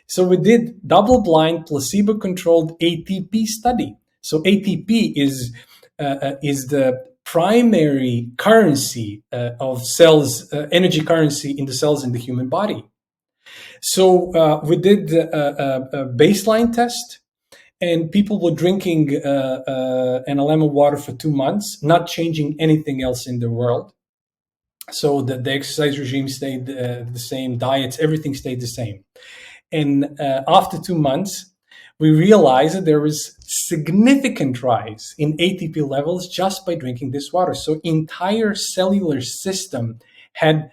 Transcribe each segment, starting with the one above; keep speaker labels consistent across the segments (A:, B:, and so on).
A: So we did double-blind, placebo-controlled ATP study. So ATP is the primary currency of cells, energy currency in the cells in the human body. So we did a baseline test, and people were drinking Analeema water for 2 months, not changing anything else in the world. So the exercise regime stayed the same, diets, everything stayed the same. And after 2 months, we realized that there was significant rise in ATP levels just by drinking this water. So entire cellular system had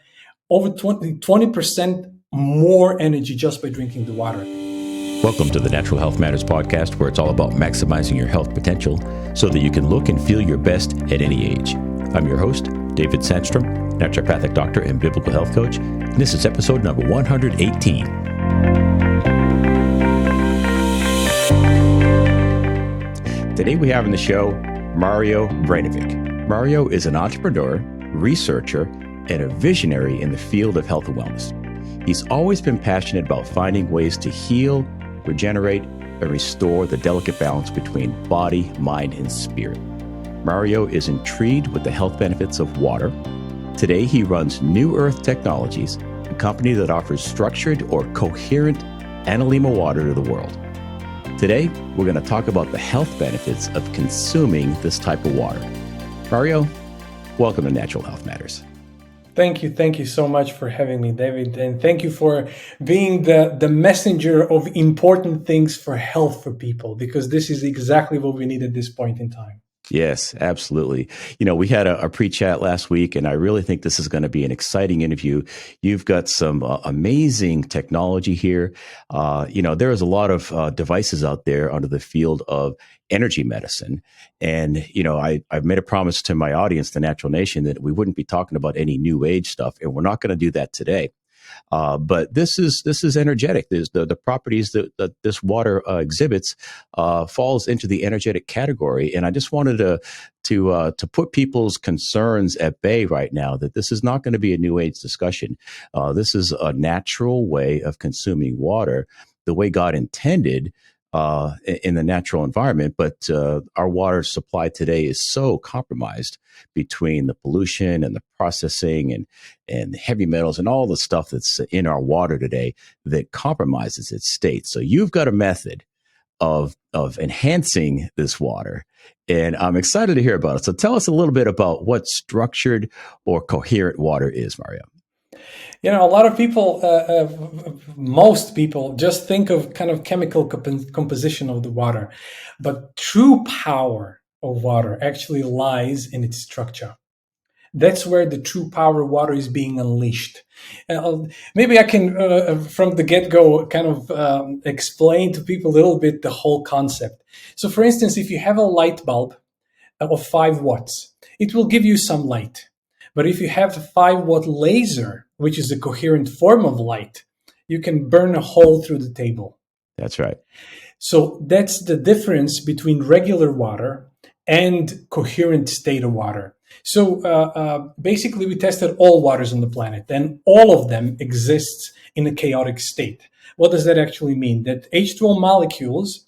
A: over 20% more energy just by drinking the water.
B: Welcome to the Natural Health Matters podcast, where it's all about maximizing your health potential so that you can look and feel your best at any age. I'm your host, David Sandstrom, naturopathic doctor and biblical health coach. And this is episode number 118. Today we have on the show Mario Vranovic. Mario is an entrepreneur, researcher, and a visionary in the field of health and wellness. He's always been passionate about finding ways to heal, regenerate, and restore the delicate balance between body, mind, and spirit. Mario is intrigued with the health benefits of water. Today, he runs New Earth Technologies, a company that offers structured or coherent Analeema water to the world. Today, we're going to talk about the health benefits of consuming this type of water. Mario, welcome to Natural Health Matters.
A: Thank you. Thank you so much for having me, David. And thank you for being the messenger of important things for health for people, because this is exactly what we need at this point in time.
B: Yes, absolutely. You know, we had a pre-chat last week, and I really think this is going to be an exciting interview. You've got some amazing technology here. There is a lot of devices out there under the field of energy medicine. And, I've made a promise to my audience, the Natural Nation, that we wouldn't be talking about any new age stuff, and we're not going to do that today. But this is energetic. There's the properties that this water exhibits falls into the energetic category. And I just wanted to put people's concerns at bay right now, that this is not going to be a new age discussion. This is a natural way of consuming water, the way God intended in the natural environment. But our water supply today is so compromised between the pollution and the processing and the heavy metals and all the stuff that's in our water today that compromises its state. So you've got a method of enhancing this water, and I'm excited to hear about it. So tell us a little bit about what structured or coherent water is, Mario.
A: A lot of people, most people just think of kind of chemical composition of the water, but true power of water actually lies in its structure. That's where the true power of water is being unleashed. Maybe I can, from the get-go, kind of explain to people a little bit the whole concept. So, for instance, if you have a light bulb of 5 watts, it will give you some light. But if you have a 5-watt laser, which is a coherent form of light, you can burn a hole through the table.
B: That's right.
A: So that's the difference between regular water and coherent state of water. So basically, we tested all waters on the planet, and all of them exist in a chaotic state. What does that actually mean? That H2O molecules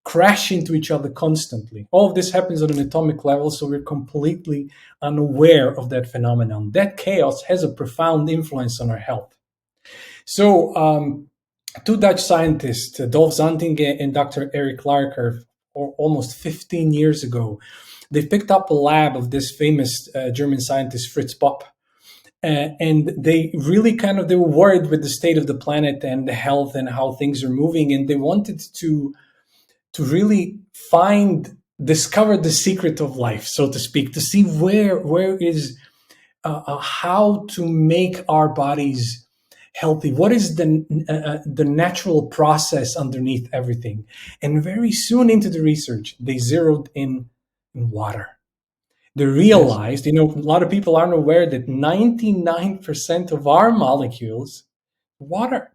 A: crash into each other constantly. All of this happens on an atomic level, so we're completely unaware of that phenomenon. That chaos has a profound influence on our health. So 2 Dutch scientists, Dolf Zantinge and Dr. Eric Larker, almost 15 years ago, they picked up a lab of this famous German scientist, Fritz Popp. And they really they were worried with the state of the planet and the health and how things are moving. And they wanted to really discover the secret of life, so to speak, to see where is, how to make our bodies healthy. What is the natural process underneath everything? And very soon into the research, they zeroed in water. They realized, a lot of people aren't aware that 99% of our molecules are water.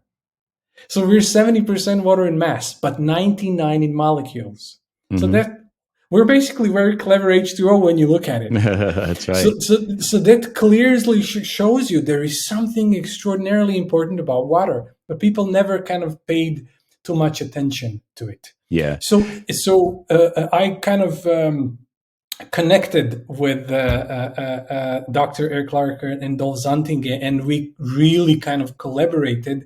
A: So we're 70% water in mass, but 99 in molecules. Mm-hmm. So that We're basically very clever H2O when you look at it.
B: That's right.
A: So that clearly shows you there is something extraordinarily important about water, but people never kind of paid too much attention to it.
B: Yeah.
A: So I kind of connected with Dr. Eric Clark and Dolph Zanting, and we really kind of collaborated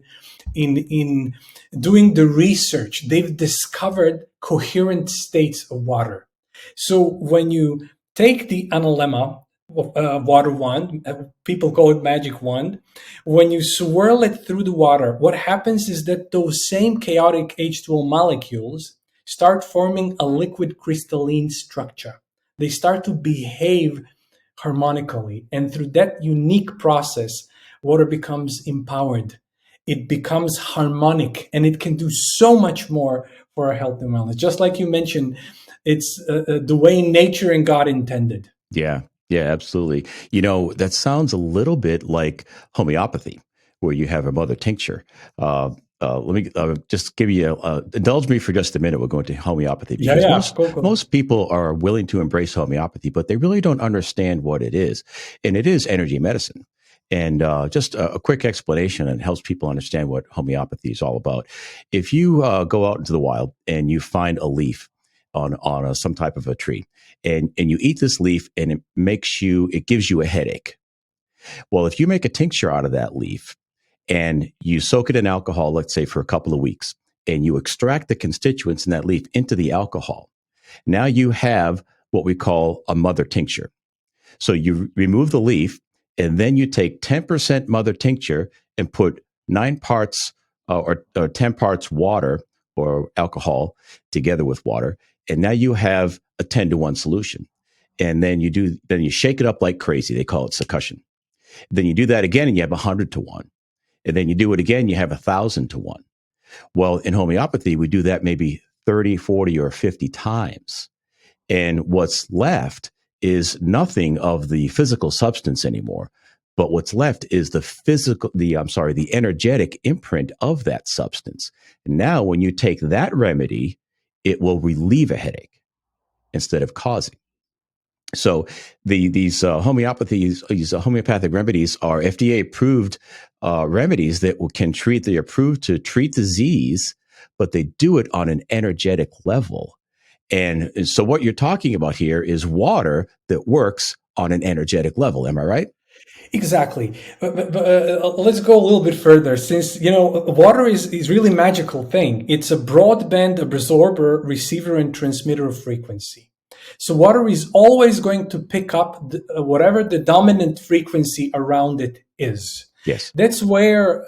A: in doing the research. They've discovered coherent states of water. So when you take the Analeema water wand, people call it magic wand, when you swirl it through the water, what happens is that those same chaotic H2O molecules start forming a liquid crystalline structure. They start to behave harmonically. And through that unique process, water becomes empowered. It becomes harmonic, and it can do so much more for our health and wellness. Just like you mentioned, it's the way nature and God intended.
B: Yeah. Yeah, absolutely. That sounds a little bit like homeopathy, where you have a mother tincture. Let me just give you indulge me for just a minute. We'll go into homeopathy because
A: Yeah. Go.
B: most people are willing to embrace homeopathy, but they really don't understand what it is. And it is energy medicine. And just a quick explanation, and helps people understand what homeopathy is all about. If you go out into the wild and you find a leaf on some type of a tree, and you eat this leaf, and it gives you a headache. Well, if you make a tincture out of that leaf and you soak it in alcohol, let's say for a couple of weeks, and you extract the constituents in that leaf into the alcohol, now you have what we call a mother tincture. So you remove the leaf, and then you take 10% mother tincture and put 9 parts or 10 parts water or alcohol together with water, and now you have a 10-to-1 solution. And then you shake it up like crazy. They call it succussion. Then you do that again, and you have 100-to-1. And then you do it again, you have 1,000-to-1. Well, in homeopathy, we do that maybe 30, 40, or 50 times. And what's left is nothing of the physical substance anymore. But what's left is the energetic imprint of that substance. And now, when you take that remedy, it will relieve a headache instead of causing. So these homeopathic remedies are FDA approved remedies that they're approved to treat disease, but they do it on an energetic level. And so what you're talking about here is water that works on an energetic level. Am I right?
A: Exactly. But let's go a little bit further, since water is really magical thing. It's a broadband absorber, receiver, and transmitter of frequency. So water is always going to pick up whatever the dominant frequency around it is.
B: Yes.
A: That's where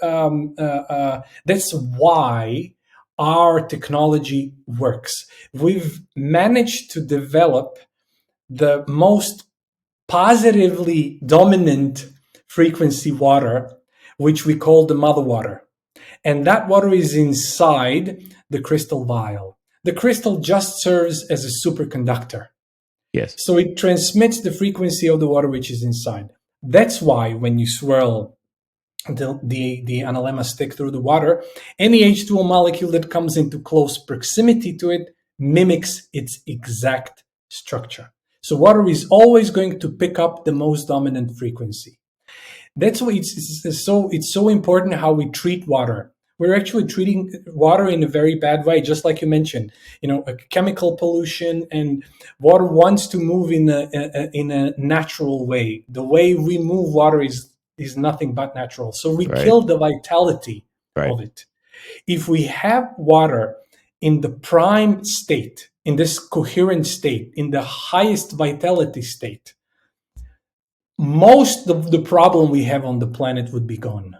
A: that's why our technology works. We've managed to develop the most positively dominant frequency water, which we call the mother water. And that water is inside the crystal vial. The crystal just serves as a superconductor.
B: Yes.
A: So it transmits the frequency of the water which is inside. That's why when you swirl the Analeema stick through the water, any H2O molecule that comes into close proximity to it mimics its exact structure. So water is always going to pick up the most dominant frequency. That's why it's so important how we treat water. We're actually treating water in a very bad way, just like you mentioned. A chemical pollution, and water wants to move in a natural way. The way we move water is nothing but natural. So we kill the vitality of it. If we have water in the prime state, in this coherent state, in the highest vitality state, most of the problem we have on the planet would be gone.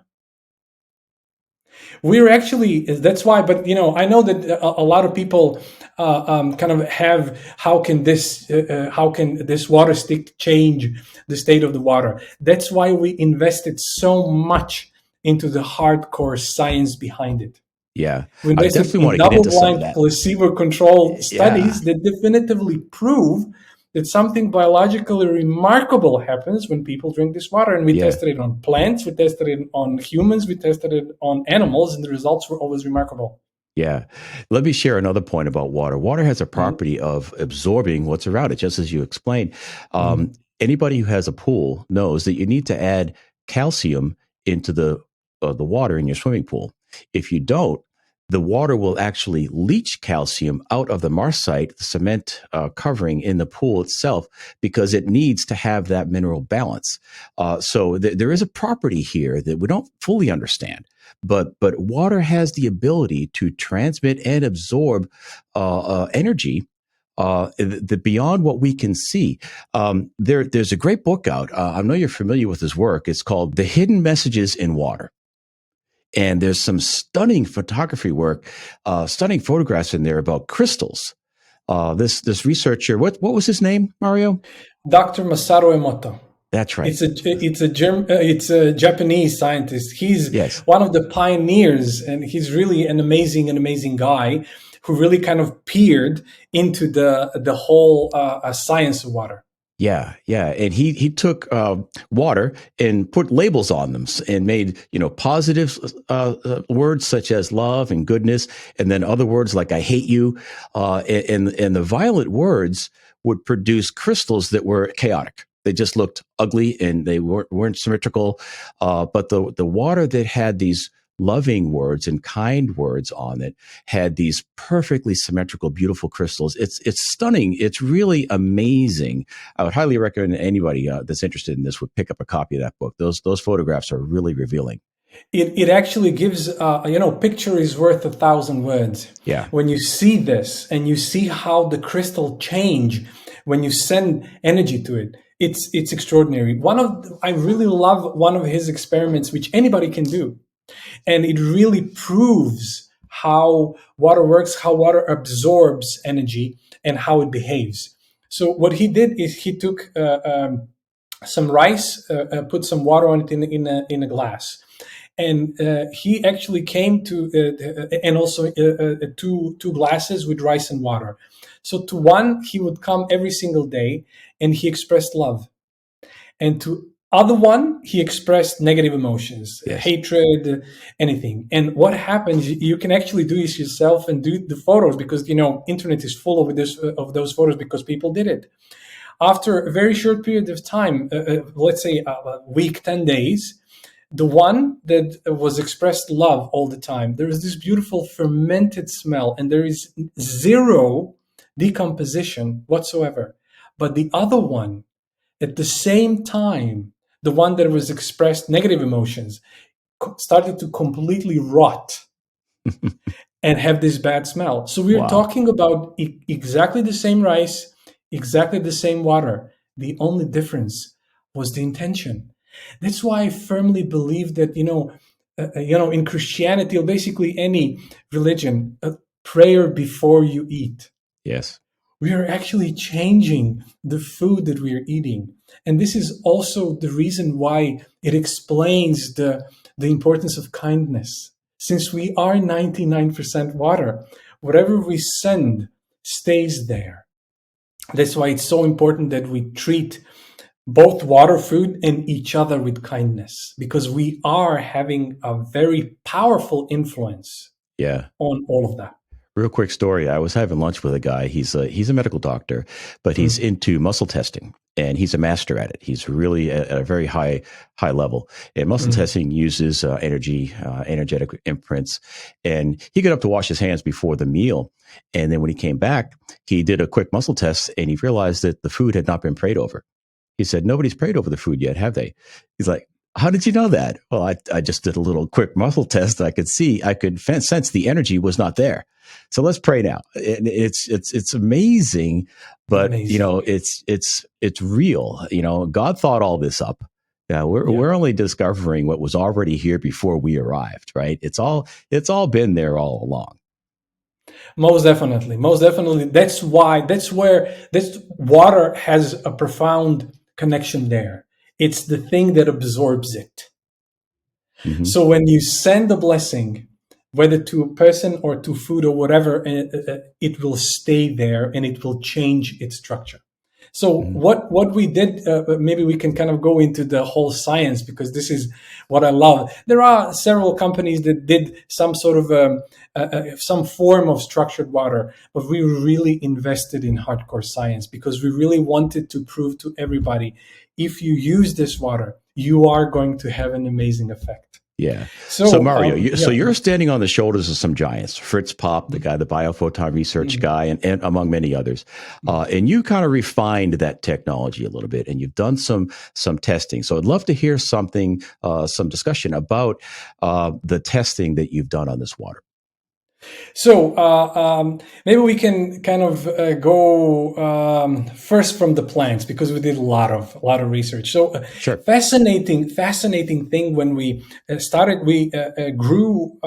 A: We're actually, that's why, but I know that a lot of people kind of have, how can this water stick change the state of the water? That's why we invested so much into the hardcore science behind it.
B: Yeah,
A: We invested
B: I definitely want to get into some of that.
A: Placebo-controlled studies that definitively prove that something biologically remarkable happens when people drink this water. And we tested it on plants, we tested it on humans, we tested it on animals, and the results were always remarkable.
B: Yeah. Let me share another point about water. Water has a
A: Mhm,
B: property of absorbing what's around it, just as you explained.
A: mhm.
B: Anybody who has a pool knows that you need to add calcium into the water in your swimming pool. If you don't, the water will actually leach calcium out of the marshite, the cement covering in the pool itself, because it needs to have that mineral balance. There is a property here that we don't fully understand, but water has the ability to transmit and absorb energy beyond what we can see. There's a great book out. I know you're familiar with his work. It's called "The Hidden Messages in Water." And there's some stunning photography work, stunning photographs in there about crystals. This researcher, what was his name, Mario?
A: Dr. Masaru Emoto.
B: That's right.
A: It's a Japanese scientist. He's
B: Yes.
A: one of the pioneers, and he's really an amazing guy who really kind of peered into the whole science of water.
B: Yeah, yeah, and he took water and put labels on them and made positive words such as love and goodness, and then other words like I hate you, and the violent words would produce crystals that were chaotic. They just looked ugly and they weren't symmetrical. But the water that had these loving words and kind words on it had these perfectly symmetrical, beautiful crystals. It's stunning. It's really amazing. I would highly recommend anybody that's interested in this would pick up a copy of that book. Those photographs are really revealing.
A: It actually gives picture is worth 1,000 words.
B: Yeah.
A: When you see this and you see how the crystal change when you send energy to it, it's extraordinary. I really love one of his experiments, which anybody can do, and it really proves how water works, how water absorbs energy, and how it behaves. So what he did is he took some rice, put some water on it in a glass, and he actually came to and also two glasses with rice and water. So to one he would come every single day, and he expressed love, and to other one he expressed negative emotions,
B: Yes.
A: hatred, anything. And what happens, you can actually do this yourself and do the photos, because internet is full of those photos, because people did it. After a very short period of time, let's say a week, 10 days, the one that was expressed love all the time, there is this beautiful fermented smell, and there is zero decomposition whatsoever. But the other one, at the same time, the one that was expressed negative emotions, started to completely rot and have this bad smell. So we're
B: Wow.
A: talking about exactly the same rice, exactly the same water. The only difference was the intention. That's why I firmly believe that in Christianity, or basically any religion, a prayer before you eat.
B: Yes.
A: We are actually changing the food that we are eating. And this is also the reason why it explains the importance of kindness. Since we are 99% water, whatever we send stays there. That's why it's so important that we treat both water, food, and each other with kindness, because we are having a very powerful influence
B: Yeah.
A: on all of that.
B: Real quick story. I was having lunch with a guy. He's a medical doctor, but he's
A: Mm,
B: into muscle testing and he's a master at it. He's really at a very high level. And muscle
A: mm,
B: testing uses energetic imprints. And he got up to wash his hands before the meal, and then when he came back, he did a quick muscle test and he realized that the food had not been prayed over. He said, "Nobody's prayed over the food yet, have they?" He's like, "How did you know that?" Well, I just did a little quick muscle test. I could sense the energy was not there. So let's pray now. It's amazing, but
A: amazing.
B: it's real. God thought all this up. Yeah,
A: Yeah.
B: we're only discovering what was already here before we arrived, right? It's all been there all along.
A: Most definitely, most definitely. That's water has a profound connection there. It's the thing that absorbs it.
B: Hmm.
A: So when you send a blessing, whether to a person or to food or whatever, it will stay there and it will change its structure. So
B: Mhm.
A: what we did, maybe we can kind of go into the whole science, because this is what I love. There are several companies that did some sort of some form of structured water, but we really invested in hardcore science because we really wanted to prove to everybody, if you use this water, you are going to have an amazing effect.
B: Yeah. So
A: So
B: Mario, so
A: yeah.
B: you're standing on the shoulders of some giants, Fritz Popp, the guy, the biophoton research
A: Mhm.
B: guy, and among many others. And you kind of refined that technology a little bit, and you've done some testing. So I'd love to hear something, some discussion about the testing that you've done on this water.
A: So maybe we can kind of go first from the plants, because we did a lot of research. So
B: Sure.
A: fascinating thing, when we started, we grew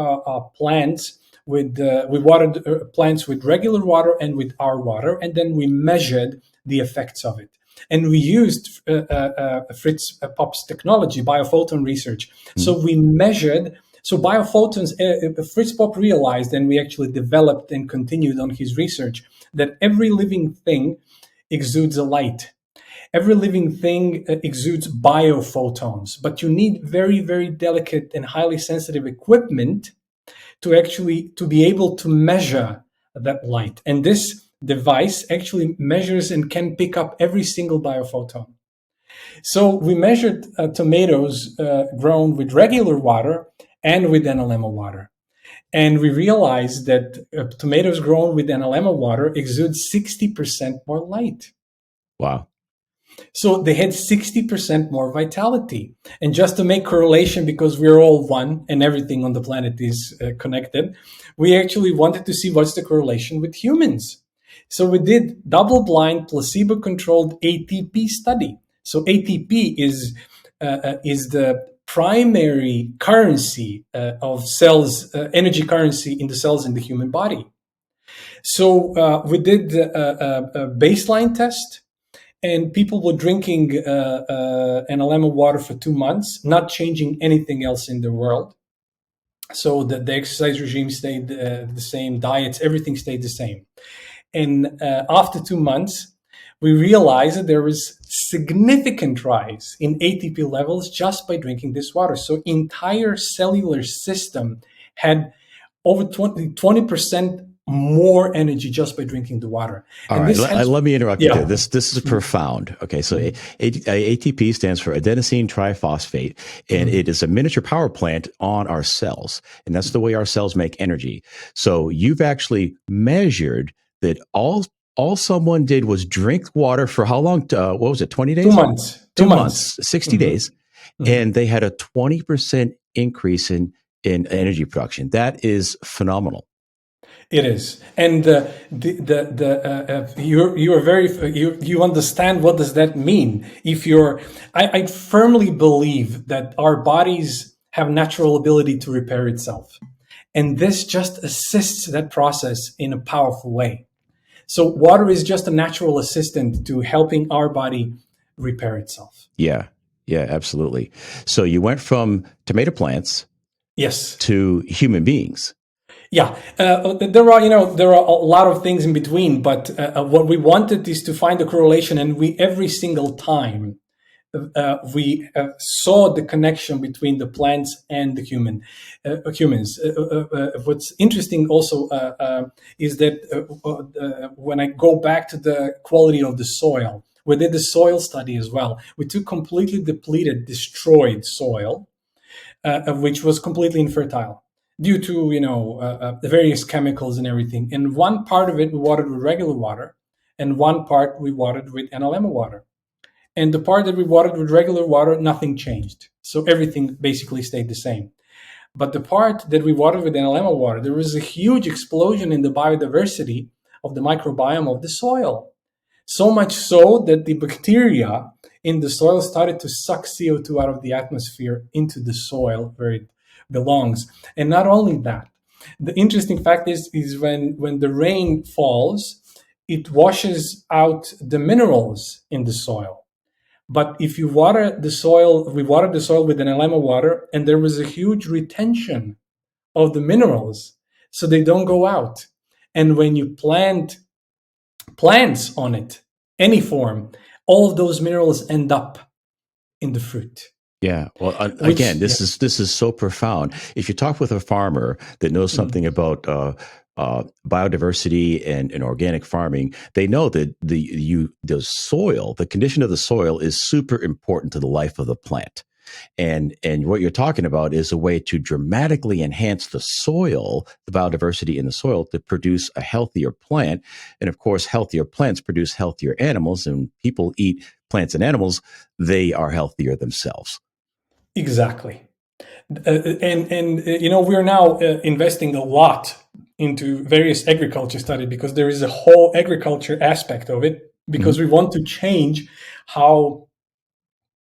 A: plants with we watered plants with regular water and with our water, and then we measured the effects of it. And we used Fritz Popp's technology, biophoton research.
B: Mhm.
A: So we measured. So biophotons, Fritz Popp realized, and we actually developed and continued on his research, that every living thing exudes a light. Every living thing exudes biophotons, but you need very, very delicate and highly sensitive equipment to be able to measure that light. And this device actually measures and can pick up every single biophoton. So we measured tomatoes grown with regular water and with Analeema water. And we realized that tomatoes grown with Analeema water exude 60% more light.
B: Wow.
A: So they had 60% more vitality. And just to make correlation, because we're all one and everything on the planet is connected, we actually wanted to see what's the correlation with humans. So we did double-blind, placebo-controlled ATP study. So ATP is the primary currency of cells, energy currency in the cells in the human body. So we did a baseline test, and people were drinking Analeema water for 2 months, not changing anything else in the world. So the exercise regime stayed the same, diets, everything stayed the same. And after 2 months, we realized that there was significant rise in ATP levels just by drinking this water. So entire cellular system had over 20% more energy just by drinking the water.
B: All
A: And
B: right,
A: this has,
B: let me interrupt you there.
A: yeah.
B: This is profound. Okay, so
A: Mhm.
B: ATP stands for adenosine triphosphate, and
A: Mhm.
B: it is a miniature power plant on our cells, and that's the way our cells make energy. So you've actually measured that all someone did was drink water for how long? What was it?
A: 2
B: 20 days?
A: months. 2 months.
B: 2 months, 60 days,
A: Mhm. Mhm.
B: and they had a 20% increase in energy production. That is phenomenal.
A: It is, and you are very you understand what does that mean. If you're, I firmly believe that our bodies have natural ability to repair itself, and this just assists that process in a powerful way. So water is just a natural assistant to helping our body repair itself.
B: Yeah, yeah, absolutely. So you went from tomato plants
A: Yes.
B: to human beings.
A: Yeah, there are a lot of things in between, but what we wanted is to find a correlation, and we every single time we saw the connection between the plants and the humans. What's interesting also is that when I go back to the quality of the soil, we did the soil study as well. We took completely depleted, destroyed soil, which was completely infertile due to the various chemicals and everything. And one part of it we watered with regular water, and one part we watered with Analeema water. And the part that we watered with regular water, nothing changed. So everything basically stayed the same. But the part that we watered with Analeema water, there was a huge explosion in the biodiversity of the microbiome of the soil. So much so that the bacteria in the soil started to suck CO2 out of the atmosphere into the soil where it belongs. And not only that, the interesting fact is when the rain falls, it washes out the minerals in the soil. But if you water the soil, we watered the soil with an Analeema water, and there was a huge retention of the minerals, so they don't go out. And when you plant plants on it any form, all of those minerals end up in the fruit.
B: Yeah. Well,
A: Which,
B: again,
A: yeah.
B: this is so profound. If you talk with a farmer that knows something about biodiversity and organic farming, they know that the soil, the condition of the soil, is super important to the life of the plant. And what you're talking about is a way to dramatically enhance the soil, the biodiversity in the soil, to produce a healthier plant. And of course, healthier plants produce healthier animals. And people eat plants and animals, they are healthier themselves.
A: Exactly. We're now investing a lot into various agriculture study, because there is a whole agriculture aspect of it, because
B: Mm-hmm.
A: we want to change how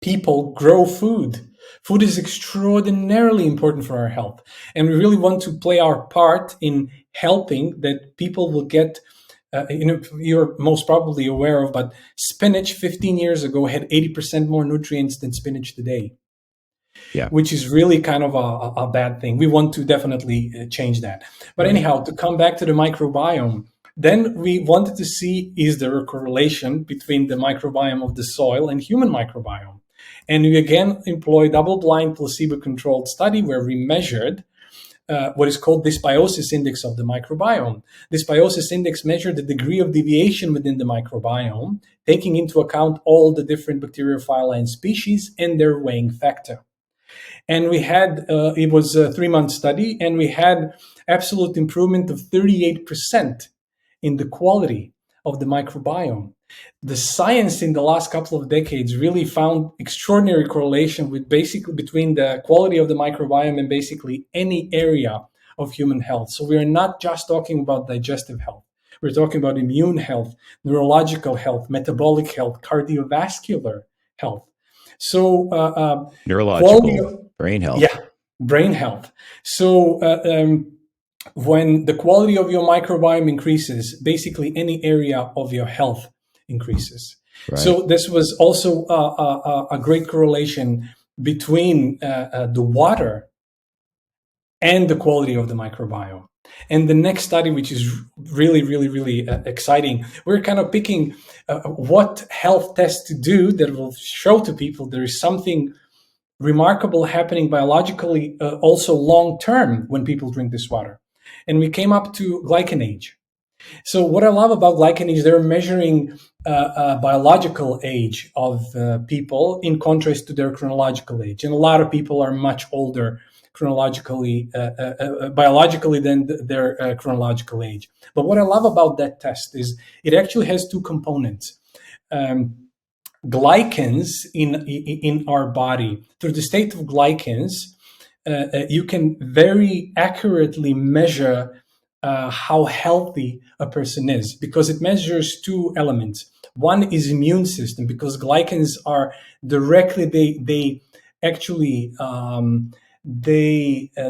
A: people grow food. Food is extraordinarily important for our health, and we really want to play our part in helping that people will get. You're most probably aware of, but spinach 15 years ago had 80% more nutrients than spinach today,
B: Yeah.
A: which is really kind of a bad thing. We want to definitely change that. But
B: Right.
A: anyhow, to come back to the microbiome, then we wanted to see, is there a correlation between the microbiome of the soil and human microbiome? And we again employed double-blind placebo-controlled study where we measured what is called dysbiosis index of the microbiome. Dysbiosis index measured the degree of deviation within the microbiome, taking into account all the different bacteriophile and species and their weighing factor. And we had, it was a 3-month study, and we had absolute improvement of 38% in the quality of the microbiome. The science in the last couple of decades really found extraordinary correlation with basically between the quality of the microbiome and basically any area of human health. So we are not just talking about digestive health. We're talking about immune health, neurological health, metabolic health, cardiovascular health. So quality
B: Neurological,
A: of,
B: brain health.
A: yeah, brain health. So when the quality of your microbiome increases, basically any area of your health increases.
B: Right.
A: So this was also a great correlation between the water and the quality of the microbiome. And the next study, which is really, really, really exciting, we're kind of picking what health tests to do that will show to people there is something remarkable happening biologically, also long term when people drink this water. And we came up to Glycanage. So what I love about Glycanage, they're measuring biological age of people in contrast to their chronological age. And a lot of people are much older chronologically, biologically than their chronological age. But what I love about that test is it actually has two components. Glycans in our body, through the state of glycans, you can very accurately measure how healthy a person is, because it measures two elements. One is immune system, because glycans are directly, they actually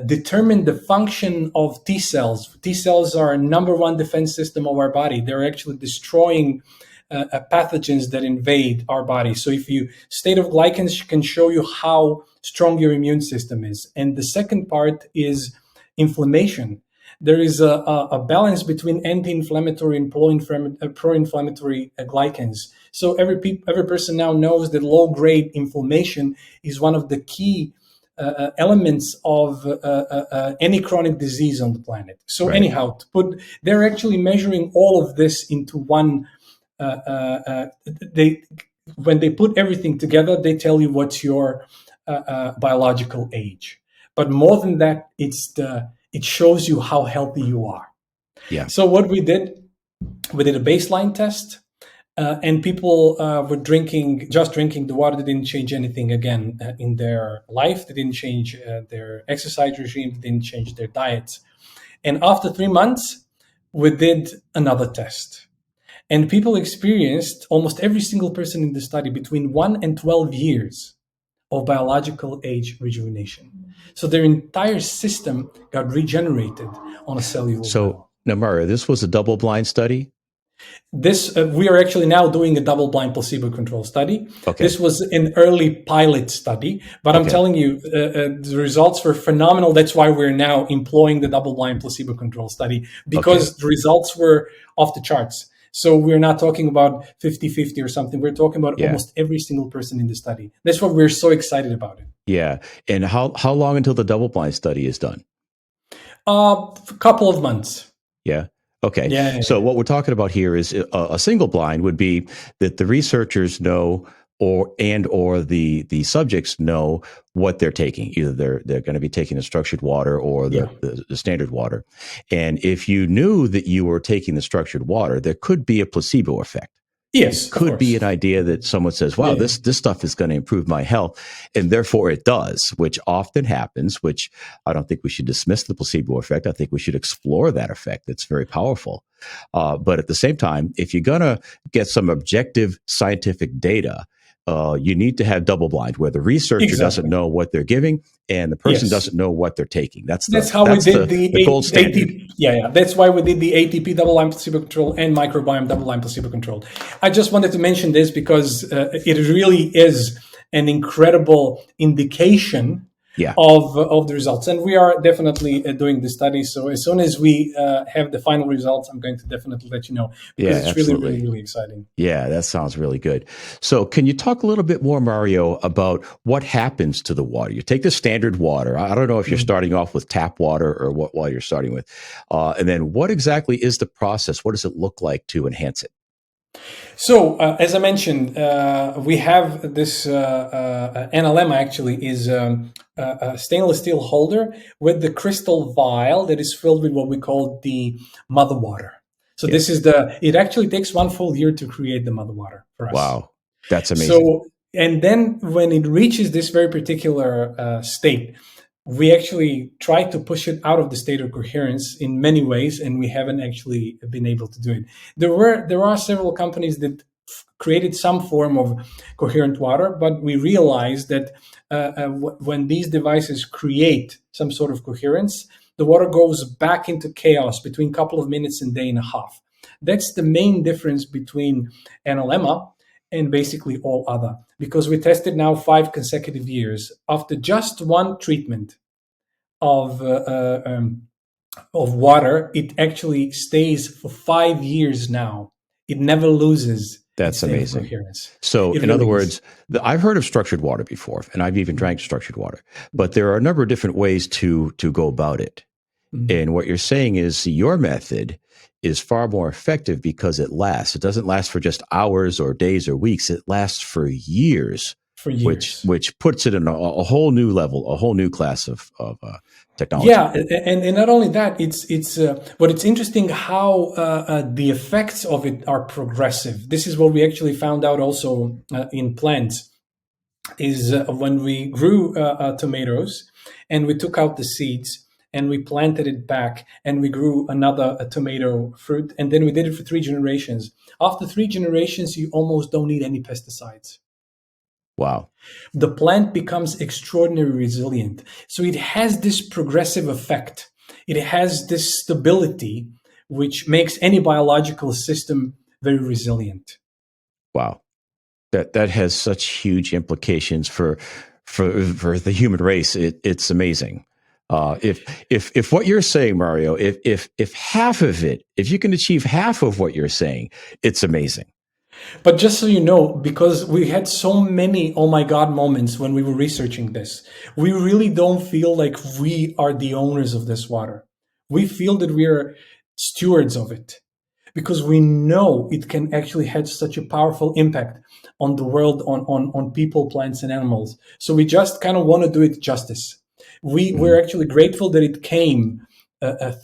A: determine the function of T cells. T cells are number one defense system of our body. They're actually destroying pathogens that invade our body. So if you state of glycans can show you how strong your immune system is. And the second part is inflammation. There is a balance between anti-inflammatory and pro-inflammatory glycans. So every person now knows that low-grade inflammation is one of the key elements of any chronic disease on the planet. So
B: Right.
A: anyhow, they're actually measuring all of this into one. They When they put everything together, they tell you what's your biological age. But more than that, it shows you how healthy you are.
B: Yeah.
A: So what we did a baseline test, and people were drinking the water. They didn't change anything again in their life. They didn't change their exercise regime. They didn't change their diets. And after 3 months, we did another test. And people experienced, almost every single person in the study, between 1 and 12 years of biological age rejuvenation. So their entire system got regenerated on a cellular
B: So,
A: level.
B: now, Mario, this was a double blind study.
A: This we are actually now doing a double-blind placebo-controlled study.
B: Okay.
A: This was an early pilot study, but I'm
B: Okay.
A: telling you, the results were phenomenal. That's why we're now employing the double-blind placebo-controlled study,
B: Okay.
A: because the results were off the charts. So we're not talking about 50-50 or something. We're talking about
B: Yeah.
A: almost every single person in the study. That's what we're so excited about it.
B: Yeah. And how long until the double blind study is done?
A: A couple of months.
B: Yeah. Okay.
A: Yeah, yeah,
B: So
A: yeah.
B: what we're talking about here is a single blind would be that the researchers know or the subjects know what they're taking. Either they're going to be taking the structured water or
A: Yeah.
B: the standard water. And if you knew that you were taking the structured water, there could be a placebo effect. It
A: Yes, of
B: could be
A: course.
B: an idea that someone says, wow,
A: Yeah, yeah.
B: this stuff is going to improve my health. And therefore it does, which often happens, which I don't think we should dismiss the placebo effect. I think we should explore that effect. It's very powerful. But at the same time, if you're going to get some objective scientific data, you need to have double blind where the researcher doesn't
A: Exactly.
B: know what they're giving and the person
A: Yes.
B: doesn't know what they're taking. That's
A: That's how we did
B: the gold
A: the
B: standard.
A: ATP. Yeah, yeah. That's why we did the ATP double-blind placebo-control and microbiome double-blind placebo-control. I just wanted to mention this because it really is an incredible indication
B: Yeah.
A: of the results, and we are definitely doing the study. So as soon as we have the final results, I'm going to definitely let you know because
B: Yeah,
A: it's really, really,
B: absolutely.
A: really exciting.
B: Yeah, that sounds really good. So, can you talk a little bit more, Mario, about what happens to the water? You take the standard water. I don't know if you're
A: Mhm.
B: starting off with tap water or what water you're starting with. And then, what exactly is the process? What does it look like to enhance it?
A: So, as I mentioned, we have this Analeema actually is a stainless steel holder with the crystal vial that is filled with what we call the mother water. So
B: Yeah.
A: this is it actually takes 1 full year to create the mother water for us.
B: Wow. That's amazing.
A: So, and then when it reaches this very particular state, we actually try to push it out of the state of coherence in many ways, and we haven't actually been able to do it. There are several companies that created some form of coherent water, but we realized that when these devices create some sort of coherence, the water goes back into chaos between a couple of minutes and day and a half. That's the main difference between Analeema and basically all other, because we tested now 5 consecutive years after just one treatment of water. It actually stays for 5 years now. It never loses its
B: That's
A: state of
B: amazing.
A: coherence.
B: So,
A: It
B: in other
A: really is.
B: words, I've heard of structured water before, and I've even drank structured water, but there are a number of different ways to go about it.
A: Mhm.
B: And what you're saying is your method is far more effective because it lasts. It doesn't last for just hours or days or weeks. It lasts for years,
A: For
B: which
A: years.
B: which puts it in a whole new level, a whole new class of technology.
A: Yeah, and not only that, but it's interesting how the effects of it are progressive. This is what we actually found out also in plants. Is when we grew tomatoes and we took out the seeds and we planted it back and we grew another tomato fruit, and then we did it for 3 generations. After 3 generations, you almost don't need any pesticides.
B: Wow.
A: The plant becomes extraordinarily resilient. So it has this progressive effect. It has this stability, which makes any biological system very resilient.
B: Wow. That has such huge implications for the human race. It's amazing. If what you're saying, Mario, if half of it, if you can achieve half of what you're saying, it's amazing.
A: But just so you know, because we had so many oh my God moments when we were researching this, we really don't feel like we are the owners of this water. We feel that we are stewards of it because we know it can actually have such a powerful impact on the world, on people, plants, and animals. So we just kind of want to do it justice. We're
B: Mhm.
A: actually grateful that it came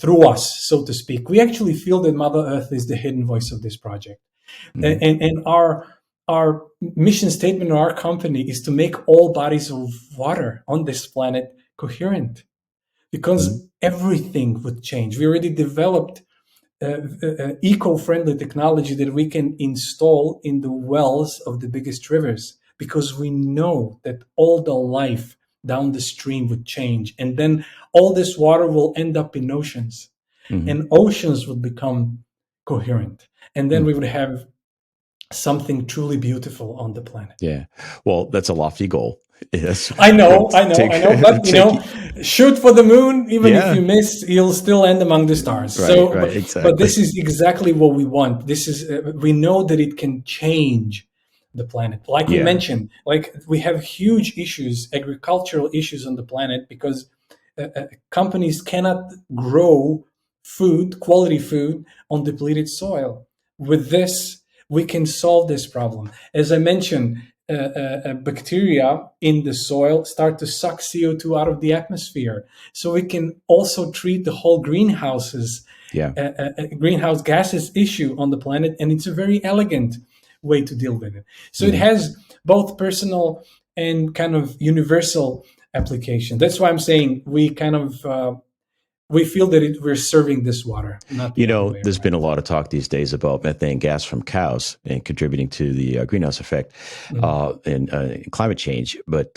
A: through us, so to speak. We actually feel that Mother Earth is the hidden voice of this project,
B: Mhm.
A: and our mission statement of our company is to make all bodies of water on this planet coherent,
B: Mhm.
A: because everything would change. We already developed eco-friendly technology that we can install in the wells of the biggest rivers, because we know that all the life down the stream would change, and then all this water will end up in oceans,
B: Mhm.
A: and oceans would become coherent, and then
B: Mhm.
A: we would have something truly beautiful on the planet.
B: Yeah. Well, that's a lofty goal. Yes.
A: I know, I know,
B: Take,
A: I know, but
B: take,
A: shoot for the moon. Even if
B: yeah.
A: you miss, you'll still end among the stars.
B: Right,
A: So,
B: right,
A: but
B: exactly.
A: this is exactly what we want. This is we know that it can change the planet. Like we
B: Yeah.
A: mentioned, like we have huge issues, agricultural issues on the planet because companies cannot grow food, quality food, on depleted soil. With this, we can solve this problem. As I mentioned, bacteria in the soil start to suck CO2 out of the atmosphere. So we can also treat the whole
B: Yeah.
A: greenhouse gases issue on the planet, and it's a very elegant way to deal with it. So it
B: Hmm.
A: has both personal and kind of universal application. That's why I'm saying we kind of we feel that we're serving this water, not the other way
B: There's been a
A: around.
B: lot of talk these days about methane gas from cows and contributing to the greenhouse effect
A: Mhm.
B: and climate change. But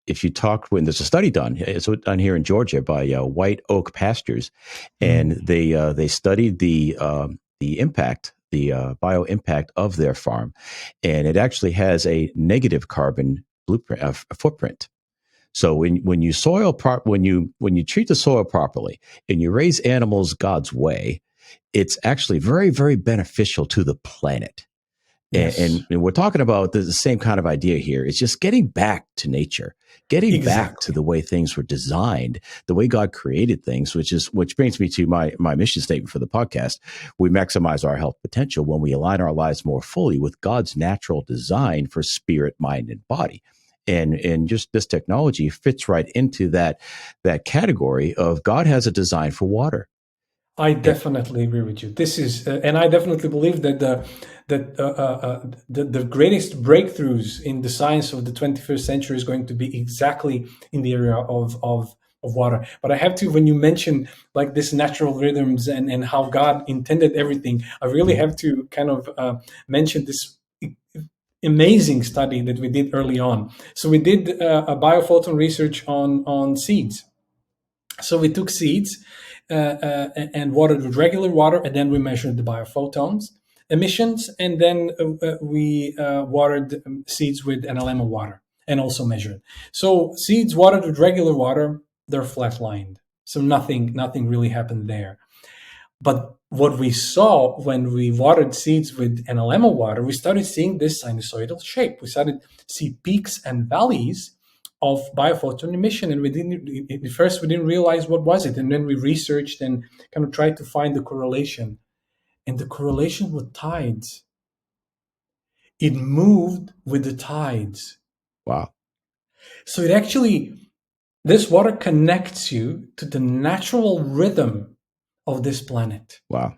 B: if you talk when there's a study done, it's done here in Georgia by White Oak Pastures, and
A: Mhm.
B: they studied the impact, the bio impact of their farm, and it actually has a negative carbon blueprint, footprint. So when you when you treat the soil properly and you raise animals God's way, it's actually very, very beneficial to the planet. And,
A: Yes,
B: and we're talking about the same kind of idea here. It's just getting back to nature, getting back to
A: exactly.
B: the way things were designed, the way God created things, which brings me to my mission statement for the podcast. We maximize our health potential when we align our lives more fully with God's natural design for spirit, mind, and body. And just this technology fits right into that category of God has a design for water.
A: I
B: And,
A: definitely agree with you. This is, and I definitely believe that the greatest breakthroughs in the science of the 21st century is going to be exactly in the area of water. But I have to, when you mention like this natural rhythms and how God intended everything, I really
B: Mhm.
A: have to kind of mention this amazing study that we did early on. So we did a biophoton research on seeds. So we took seeds and watered with regular water, and then we measured the biophotons emissions, and then we watered seeds with Analeema water and also measured. So seeds watered with regular water, they're flatlined. So nothing really happened there. But what we saw when we watered seeds with Analeema water, we started seeing this sinusoidal shape. We started to see peaks and valleys of biophoton emission, and we didn't at first we didn't realize what was it, and then we researched and kind of tried to find the correlation. And the correlation with tides, it moved with the tides.
B: Wow.
A: So it actually, this water connects you to the natural rhythm of this planet.
B: Wow.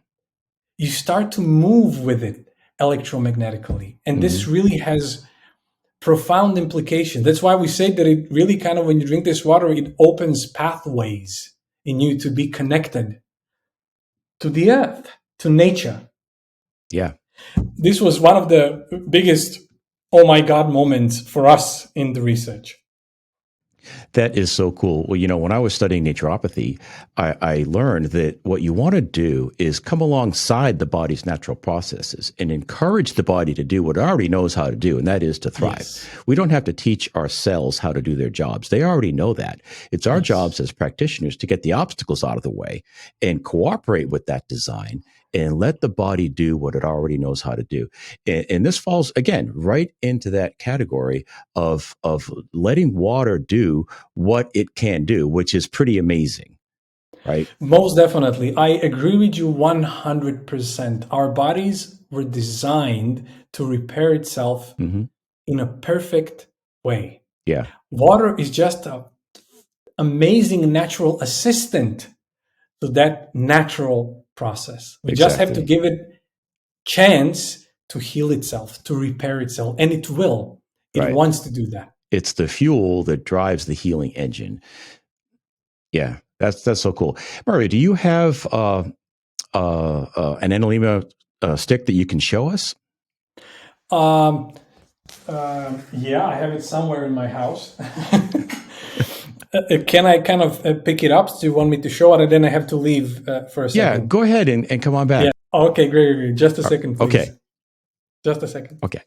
A: You start to move with it electromagnetically. And this
B: Hmm.
A: really has profound implications. That's why we say that it really kind of, when you drink this water, it opens pathways in you to be connected to the earth, to nature.
B: Yeah.
A: This was one of the biggest, oh my God moments for us in the research.
B: That is so cool. Well, when I was studying naturopathy, I learned that what you want to do is come alongside the body's natural processes and encourage the body to do what it already knows how to do, and that is to thrive.
A: Yes,
B: We don't have to teach our cells how to do their jobs. They already know that. It's our
A: yes.
B: jobs as practitioners to get the obstacles out of the way and cooperate with that design and let the body do what it already knows how to do. And this falls, again, right into that category of letting water do what it can do, which is pretty amazing, right?
A: Most definitely. I agree with you 100%. Our bodies were designed to repair itself
B: Hmm.
A: in a perfect way.
B: Yeah,
A: Water is just an amazing natural assistant to that natural process. We just have to
B: exactly.
A: give it chance to heal itself, to repair itself, and it will. It
B: Right.
A: wants to do that.
B: It's the fuel that drives the healing engine. Yeah, that's so cool. Mario, do you have an Analeema stick that you can show us?
A: Um, yeah, I have it somewhere in my house. Can I kind of pick it up? Do you want me to show it, and then I have to leave for a
B: Yeah,
A: second?
B: go ahead and come on
A: Yeah.
B: back.
A: Okay, great, great. Just a second,
B: Okay.
A: please. Just a second.
B: Okay.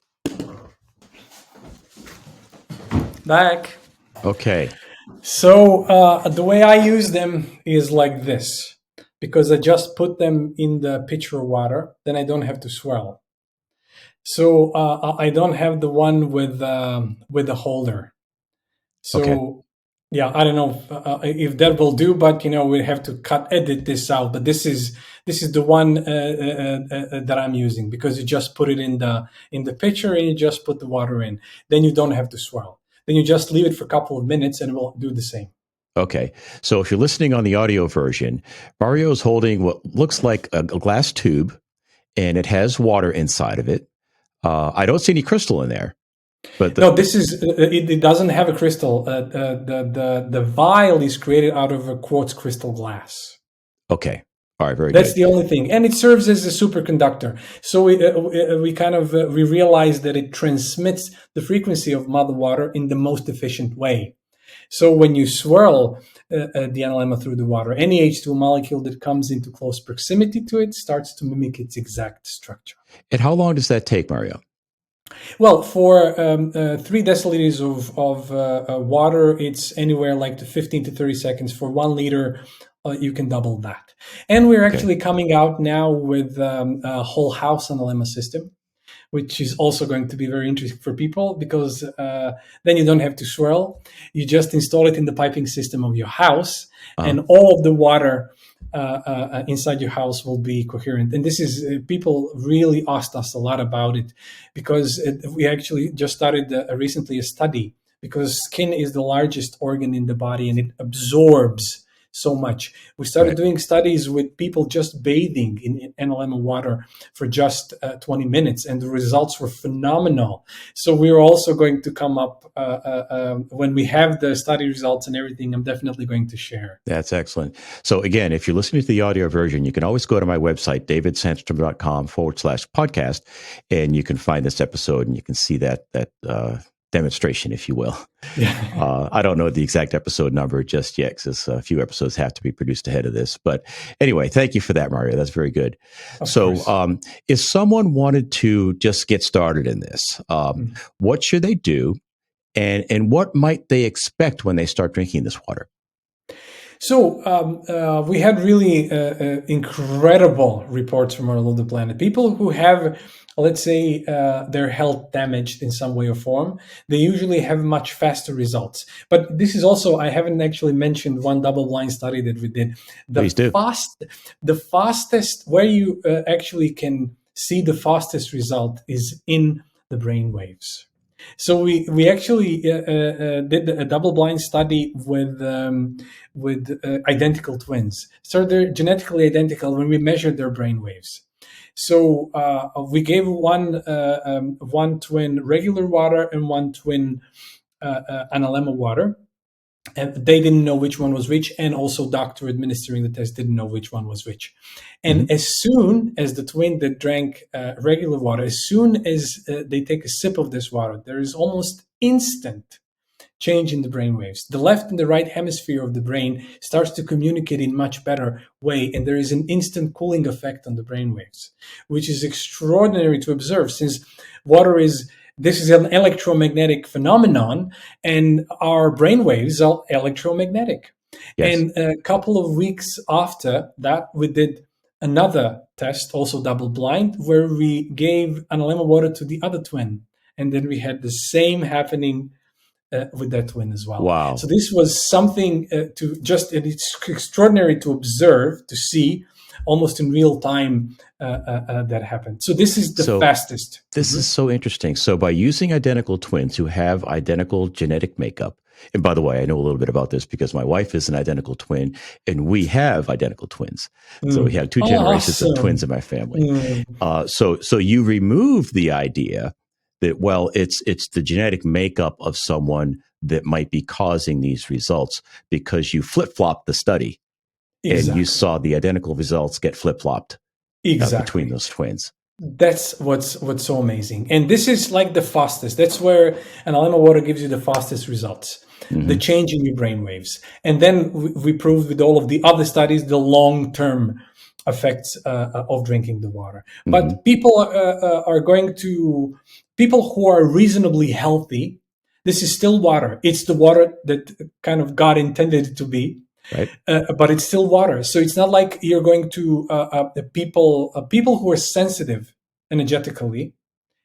A: Back.
B: Okay.
A: So the way I use them is like this, because I just put them in the pitcher of water, then I don't have to swirl. So I don't have the one with the holder.
B: Okay.
A: So yeah, I don't know if that will do, but we have to edit this out. But this is the one that I'm using, because you just put it in the pitcher and you just put the water in. Then you don't have to swirl. Then you just leave it for a couple of minutes and it will do the same.
B: Okay. So if you're listening on the audio version, Mario is holding what looks like a glass tube, and it has water inside of it. I don't see any crystal in there. But
A: No, this is it doesn't have a crystal. The vial is created out of a quartz crystal glass.
B: okay. All right, very
A: That's
B: good.
A: the only thing, and it serves as a superconductor. So we realize that it transmits the frequency of mother water in the most efficient way. So when you swirl the Analeema through the water, any H2 molecule that comes into close proximity to it starts to mimic its exact structure.
B: And how long does that take, Mario?
A: Well, for 3 deciliters of water, it's anywhere like to 15 to 30 seconds. For 1 liter, you can double that. And we're actually coming out now with a whole house Analeema system, which is also going to be very interesting for people, because then you don't have to swirl. You just install it in the piping system of your house, and all of the water inside your house will be coherent. And this is, people really asked us a lot about it, because we actually just started recently a study, because skin is the largest organ in the body and it absorbs so much. We started doing studies with people just bathing in Analeema water for just 20 minutes, and the results were phenomenal. So we're also going to come up, when we have the study results and everything, I'm definitely going to share.
B: That's excellent. So again, if you're listening to the audio version, you can always go to my website, davidsandstrom.com/podcast, and you can find this episode and you can see that demonstration, if you will.
A: Yeah.
B: I don't know the exact episode number just yet, because a few episodes have to be produced ahead of this. But anyway, thank you for that, Mario. That's very good. So if someone wanted to just get started in this, what should they do? And what might they expect when they start drinking this water?
A: So we had really incredible reports from all over the planet. People who have, let's say, their health damaged in some way or form, they usually have much faster results. But this is also, I haven't actually mentioned one double-blind study that we did.
B: Please do.
A: The fastest, where you actually can see the fastest result, is in the brain waves. So we actually did a double-blind study with identical twins. So they're genetically identical when we measured their brain waves. So we gave one twin regular water and one twin Analeema water. And they didn't know which one was which, and also doctor administering the test didn't know which one was which. And as soon as the twin that drank regular water, as soon as they take a sip of this water, there is almost instant change in the brain waves. The left and the right hemisphere of the brain starts to communicate in much better way, and there is an instant cooling effect on the brain waves, which is extraordinary to observe, since water is... This is an electromagnetic phenomenon, and our brain waves are electromagnetic.
B: Yes.
A: And a couple of weeks after that, we did another test, also double blind, where we gave Analeema water to the other twin. And then we had the same happening with that twin as well.
B: Wow.
A: So this was something it's extraordinary to observe, to see almost in real time that happened. So this is the fastest.
B: This is so interesting. So by using identical twins who have identical genetic makeup, and by the way, I know a little bit about this because my wife is an identical twin and we have identical twins. So we have 2 generations of twins in my family. So you remove the idea that, well, it's the genetic makeup of someone that might be causing these results, because you flip-flopped the study. Exactly. And you saw the identical results get flip-flopped between those twins.
A: That's what's so amazing. And this is like the fastest. That's where Analeema water gives you the fastest results, the change in your brain waves. And then we proved with all of the other studies the long-term effects of drinking the water.
B: Hmm.
A: But people who are reasonably healthy, this is still water. It's the water that kind of God intended it to be,
B: Right.
A: but it's still water. So it's not like you're going to people who are sensitive energetically,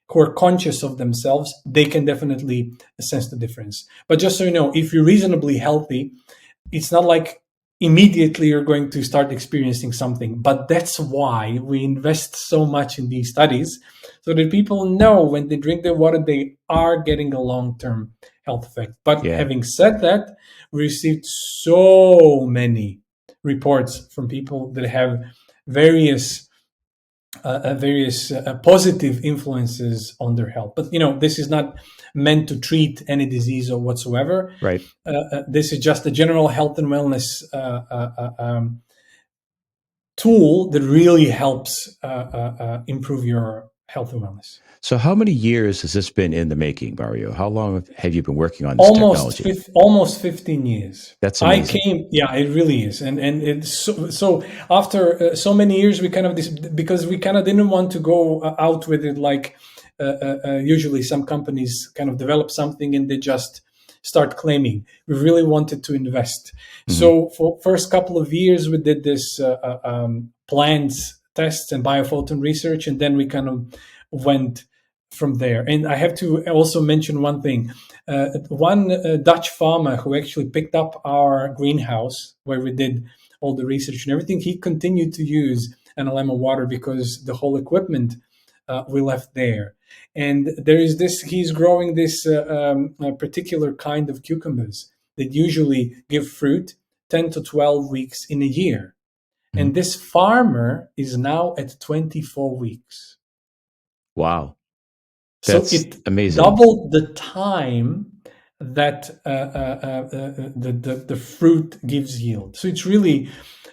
A: who are conscious of themselves, they can definitely sense the difference. But just so you know, if you're reasonably healthy, it's not like immediately you're going to start experiencing something. But that's why we invest so much in these studies, so that people know when they drink the water, they are getting a long-term health effect. But
B: Yeah.
A: having said that, we received so many reports from people that have various positive influences on their health. But this is not meant to treat any disease or whatsoever.
B: Right.
A: This is just a general health and wellness tool that really helps improve your health and wellness.
B: So, how many years has this been in the making, Mario? How long have you been working on this technology?
A: Almost 15 years.
B: That's
A: I
B: amazing.
A: came, yeah, it really is. And it's so after so many years, we kind of, because we kind of didn't want to go out with it like usually some companies kind of develop something and they just start claiming. We really wanted to invest.
B: Hmm.
A: So for first couple of years, we did this plants tests and biophoton research, and then we kind of went from there. And I have to also mention one thing. One Dutch farmer who actually picked up our greenhouse where we did all the research and everything, he continued to use Analeema water because the whole equipment we left there. And there is this, he's growing this particular kind of cucumbers that usually give fruit 10 to 12 weeks in a year.
B: Hmm.
A: And this farmer is now at 24 weeks.
B: Wow.
A: So
B: That's
A: it
B: amazing.
A: doubled the time that the fruit gives yield. So it's really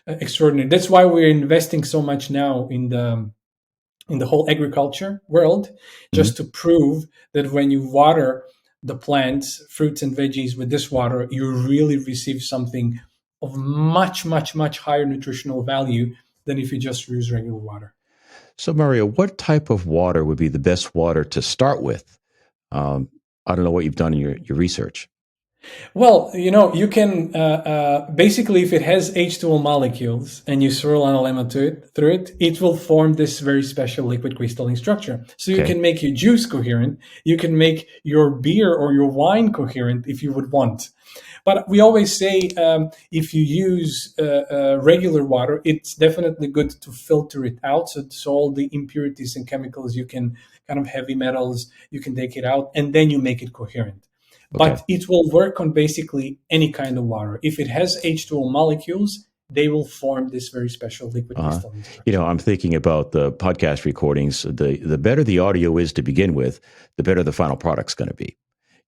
A: extraordinary. That's why we're investing so much now in the whole agriculture world,
B: Hmm.
A: just to prove that when you water the plants, fruits and veggies with this water, you really receive something of much, much, much higher nutritional value than if you just use regular water.
B: So, Mario, what type of water would be the best water to start with? Um, I don't know what you've done in your research.
A: Well, you can basically, if it has H2O molecules and you swirl Analeema through it, it will form this very special liquid crystalline structure. So you
B: Okay.
A: can make your juice coherent. You can make your beer or your wine coherent if you would want. But we always say if you use regular water, it's definitely good to filter it out. So all the impurities and chemicals, you can kind of heavy metals, you can take it out, and then you make it coherent.
B: Okay.
A: But it will work on basically any kind of water. If it has H2O molecules, they will form this very special liquid
B: Uh-huh.
A: crystalline structure.
B: I'm thinking about the podcast recordings. The better the audio is to begin with, the better the final product's going to be.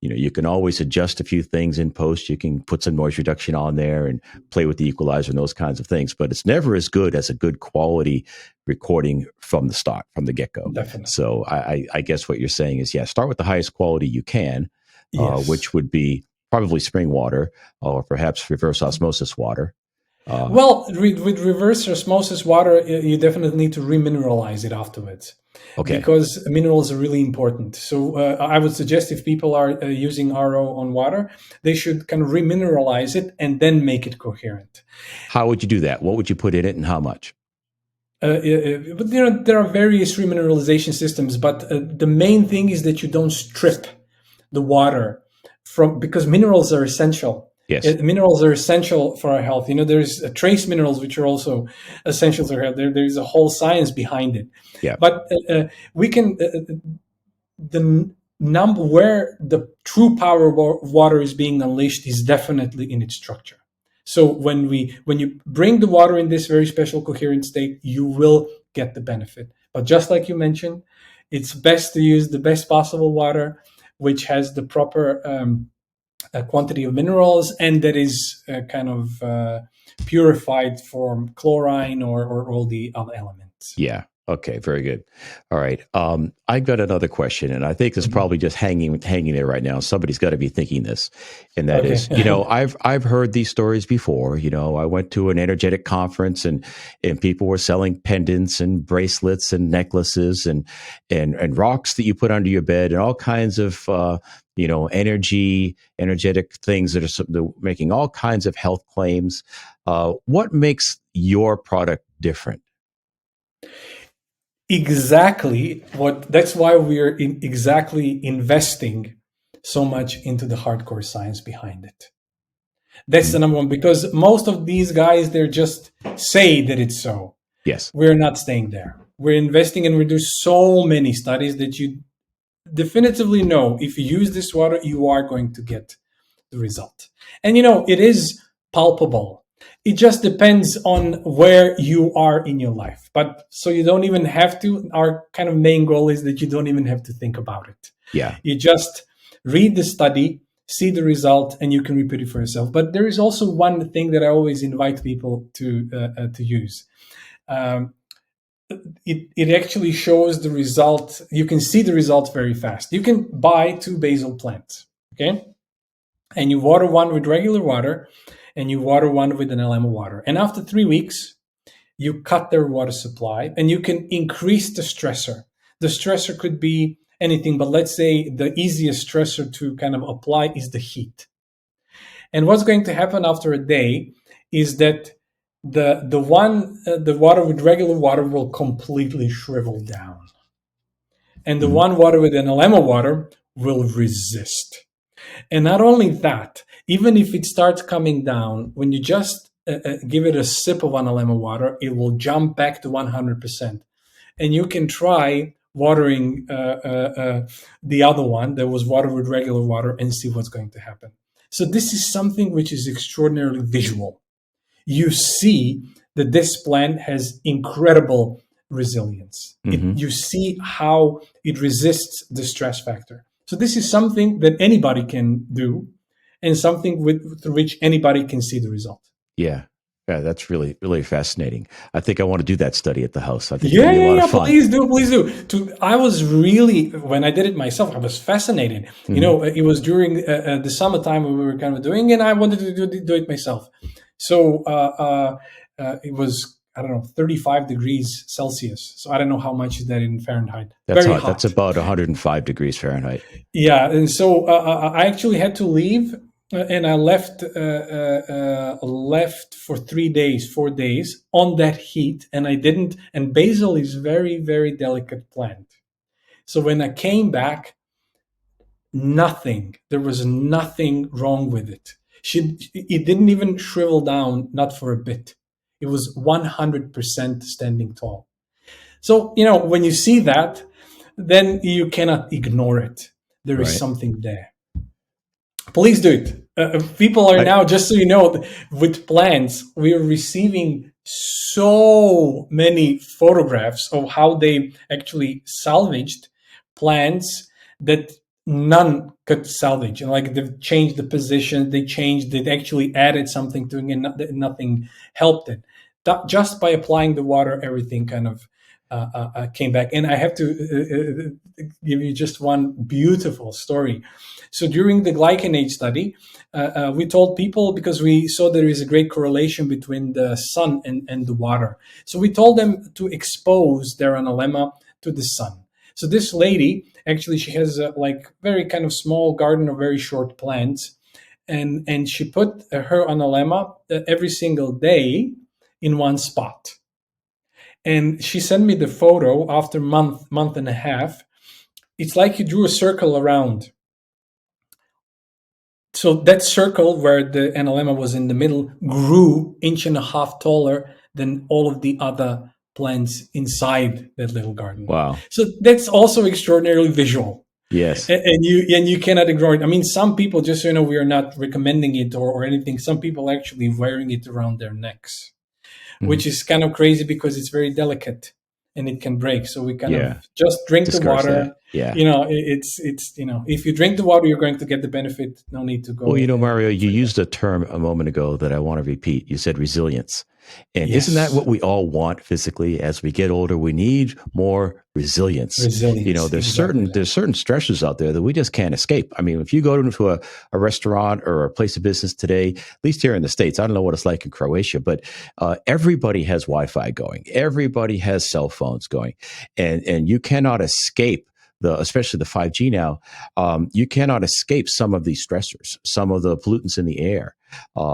B: You can always adjust a few things in post. You can put some noise reduction on there and play with the equalizer and those kinds of things. But it's never as good as a good quality recording from the start, from the get go.
A: Definitely.
B: So I guess what you're saying is, yeah, start with the highest quality you can, which
A: Yes.
B: would be probably spring water or perhaps reverse osmosis water. Uh,
A: Well, with reverse osmosis water, you definitely need to remineralize it afterwards,
B: okay.
A: because minerals are really important. So I would suggest if people are using RO on water, they should kind of remineralize it and then make it coherent.
B: How would you do that? What would you put in it and how much?
A: But there are various remineralization systems, but the main thing is that you don't strip the water from, because minerals are essential.
B: Yes.
A: Minerals are essential for our health. There's trace minerals which are also essential to our health. There's a whole science behind it.
B: Yeah.
A: But we can the number where the true power of water is being unleashed is definitely in its structure. So when you bring the water in this very special coherent state, you will get the benefit. But just like you mentioned, it's best to use the best possible water, which has the proper quantity of minerals and that is kind of purified from chlorine or all the other elements.
B: Yeah. Okay, very good. All right. I've got another question, and I think it's
A: Mhm.
B: probably just hanging there right now. Somebody's got to be thinking this, and that
A: Okay.
B: is, I've heard these stories before. I went to an energetic conference, and people were selling pendants and bracelets and necklaces and rocks that you put under your bed and all kinds of energetic things that they're making all kinds of health claims. What makes your product different?
A: Exactly what that's why we're exactly investing so much into the hardcore science behind it. That's the
B: Mhm.
A: number one, because most of these guys, they're just say that it's so.
B: Yes.
A: We're not staying there. We're investing, and we do so many studies that you definitively know if you use this water, you are going to get the result. And it is palpable. It just depends on where you are in your life. But so you don't even have to, our kind of main goal is that you don't even have to think about it.
B: Yeah.
A: You just read the study, see the result, and you can repeat it for yourself. But there is also one thing that I always invite people to use. Um, it actually shows the result. You can see the results very fast. You can buy 2 basil plants, okay? And you water one with regular water and you water one with Analeema water. And after 3 weeks, you cut their water supply and you can increase the stressor. The stressor could be anything, but let's say the easiest stressor to kind of apply is the heat. And what's going to happen after a day is that the water with regular water will completely shrivel down, and the
B: Mhm.
A: one water with Analeema water will resist. And not only that, even if it starts coming down, when you just give it a sip of Analeema water, it will jump back to 100%. And you can try watering the other one that was water with regular water and see what's going to happen. So this is something which is extraordinarily visual. You see that this plant has incredible resilience.
B: Mhm.
A: You see how it resists the stress factor. So this is something that anybody can do, and something through which anybody can see the result.
B: Yeah. Yeah, that's really, really fascinating. I think I want to do that study at the house. I think it'll
A: Yeah,
B: be a
A: yeah,
B: lot of
A: yeah.
B: fun.
A: Please do, please do. I was really, when I did it myself, I was fascinated.
B: Mhm.
A: It was during the summertime when we were kind of doing, and I wanted to do it myself. So it was, I don't know, 35 degrees Celsius. So I don't know how much is that in Fahrenheit.
B: That's
A: Very
B: hot. That's
A: hot.
B: about 105 degrees Fahrenheit.
A: Yeah, and so I actually had to leave, and I left for 3 days, 4 days on that heat, and I didn't. And basil is very, very delicate plant. So when I came back, nothing. There was nothing wrong with it. It didn't even shrivel down, not for a bit. It was 100% standing tall. So when you see that, then you cannot ignore it. There is
B: Right.
A: something there. Please do it. People are
B: I
A: now, just so you know, with plants, we are receiving so many photographs of how they actually salvaged plants that none could salvage. And like they've changed the position, they actually added something to it, and nothing helped it. Just by applying the water, everything kind of came back. And I have to give you just one beautiful story. So during the Glycanage study, we told people, because we saw there is a great correlation between the sun and the water. So we told them to expose their Analeema to the sun. So this lady, actually, she has a like very kind of small garden of very short plants, and she put her Analeema every single day in one spot. And she sent me the photo after month and a half. It's like you drew a circle around. So that circle where the Analeema was in the middle grew inch and a half taller than all of the other plants inside that little garden.
B: Wow.
A: So that's also extraordinarily visual.
B: Yes.
A: And you cannot ignore it. I mean, some people, just so you know, we are not recommending it or anything. Some people actually wearing it around their necks,
B: Mhm.
A: which is kind of crazy because it's very delicate and it can break. So we kind of
B: Yeah.
A: just drink the
B: Discourage
A: water.
B: that. Yeah.
A: It's if you drink the water, you're going to get the benefit. No need to
B: Well,
A: go
B: Mario, you
A: further.
B: used a term a moment ago that I want to repeat. You said resilience. And isn't that
A: Yes,
B: what we all want physically? As we get older, we need more resilience.
A: resilience.
B: There's
A: Exactly that.
B: certain stressors out there that we just can't escape. I mean, if you go into a restaurant or a place of business today, at least here in the States, I don't know what it's like in Croatia, but everybody has Wi-Fi going. Everybody has cell phones going. And you cannot escape especially the 5G now, you cannot escape some of these stressors, some of the pollutants in the air,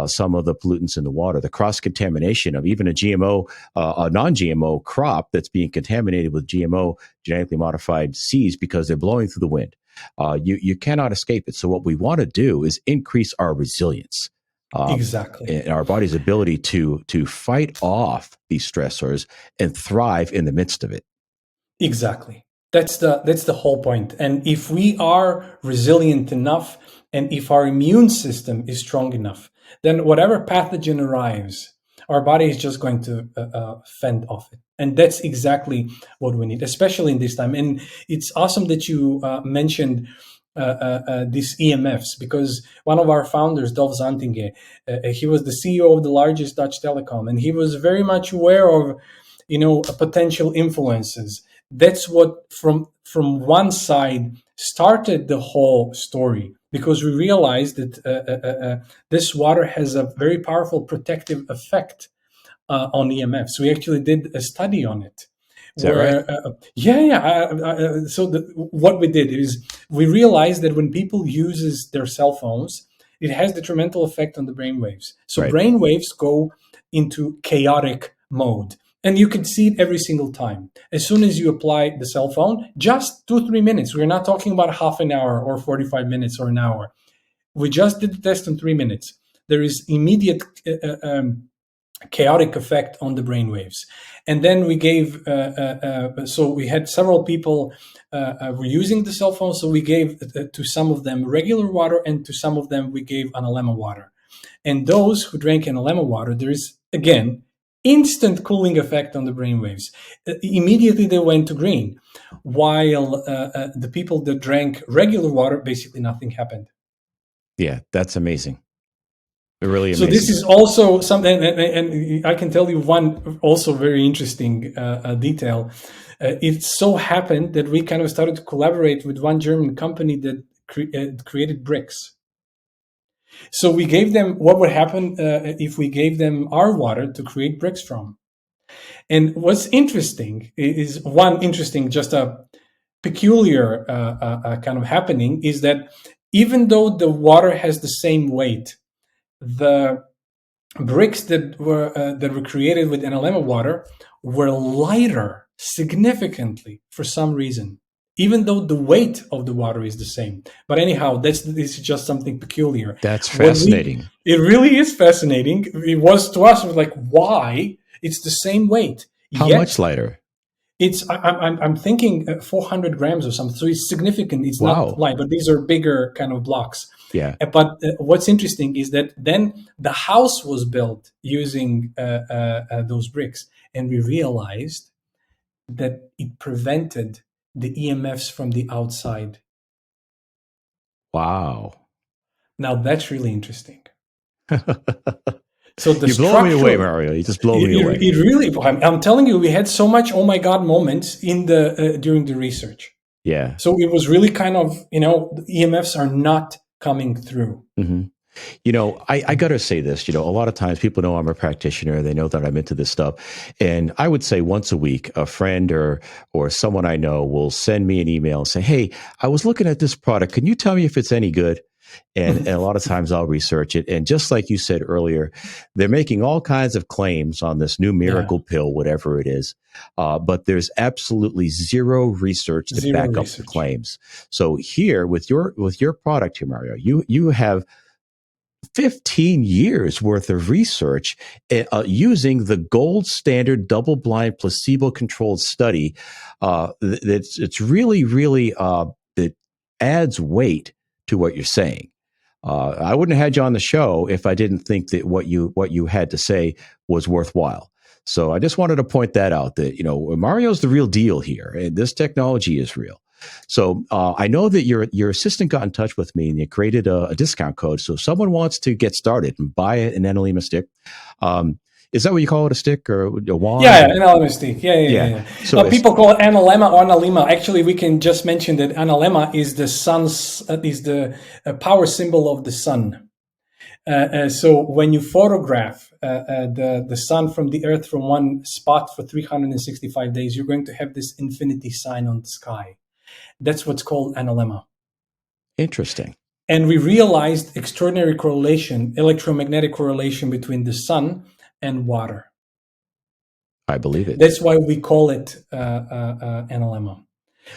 B: some of the pollutants in the water, the cross contamination of even a non-GMO crop that's being contaminated with GMO, genetically modified seeds because they're blowing through the wind. You cannot escape it. So what we want to do is increase our resilience.
A: Exactly.
B: And our body's ability to fight off these stressors and thrive in the midst of it.
A: Exactly. That's the whole point. And if we are resilient enough, and if our immune system is strong enough, then whatever pathogen arrives, our body is just going to fend off it. And that's exactly what we need, especially in this time. And it's awesome that you mentioned these EMFs, because one of our founders, Dolf Zantinge, he was the CEO of the largest Dutch telecom, and he was very much aware of potential influences. That's what from one side started the whole story, because we realized that this water has a very powerful protective effect on EMFs. We actually did a study on it.
B: Is that right?
A: Where so what we did is we realized that when people uses their cell phones, it has detrimental effect on the brain waves. So
B: Right.
A: brain waves go into chaotic mode, and you can see it every single time. As soon as you apply the cell phone, just 2-3 minutes. We're not talking about half an hour or 45 minutes or an hour. We just did the test in 3 minutes. There is immediate chaotic effect on the brain waves. And then we gave so we had several people were using the cell phone, so we gave to some of them regular water, and to some of them we gave Analeema water. And those who drank Analeema water, there is again instant cooling effect on the brain waves. Immediately they went to green, while the people that drank regular water, basically nothing happened.
B: Yeah, that's amazing. Really
A: So this
B: amazing.
A: is also something, and I can tell you one also very interesting detail. It so happened that we kind of started to collaborate with one German company that created bricks. So we gave them, what would happen if we gave them our water to create bricks from. And what's interesting is one interesting, just a peculiar kind of happening, is that even though the water has the same weight, the bricks that were created with Analeema water were lighter significantly for some reason, even though the weight of the water is the same. But anyhow, this is just something peculiar.
B: That's
A: What we
B: fascinating.
A: It really is fascinating. It was to us, it was like, why? It's the same weight,
B: How much
A: yet
B: lighter?
A: I'm thinking 400 grams or something. So it's significant. It's not
B: Wow.
A: light, but these are bigger kind of blocks.
B: Yeah.
A: But what's interesting is that then the house was built using those bricks, and we realized that it prevented the EMFs from the outside.
B: Wow.
A: Now that's really interesting. So the
B: You're blowing me away,
A: structural,
B: Mario. You're just blowing me away.
A: it really, I'm telling you, we had so much oh my god moments in the during the research.
B: Yeah.
A: So it was really kind of, the EMFs are not coming through.
B: Hmm. I got to say this. A lot of times people know I'm a practitioner. They know that I'm into this stuff. And I would say once a week, a friend or someone I know will send me an email and say, hey, I was looking at this product. Can you tell me if it's any good? And a lot of times I'll research it. And just like you said earlier, they're making all kinds of claims on this new
A: Yeah,
B: miracle pill, whatever it is. But there's absolutely zero research to
A: zero
B: back up the
A: research.
B: claims. So here with your product here, Mario, you have 15 years worth of research using the gold standard double blind placebo controlled study. It's really, really, that adds weight to what you're saying. I wouldn't have had you on the show if I didn't think that what you had to say was worthwhile. So I just wanted to point that out that, Mario's the real deal here, and this technology is real. So I know that your assistant got in touch with me and you created a discount code. So if someone wants to get started and buy an Analeema stick, is that what you call it, a stick or a wand?
A: Yeah,
B: Or,
A: Analeema stick.
B: yeah.
A: Yeah.
B: So it's
A: People call it Analeema or Analeema. Actually, we can just mention that Analeema is the sun's is the power symbol of the sun. So when you photograph the sun from the Earth from one spot for 365 days, you're going to have this infinity sign on the sky. That's what's called Analeema.
B: interesting.
A: And we realized extraordinary correlation, electromagnetic correlation between the sun and water.
B: I believe it.
A: That's why we call it Analeema.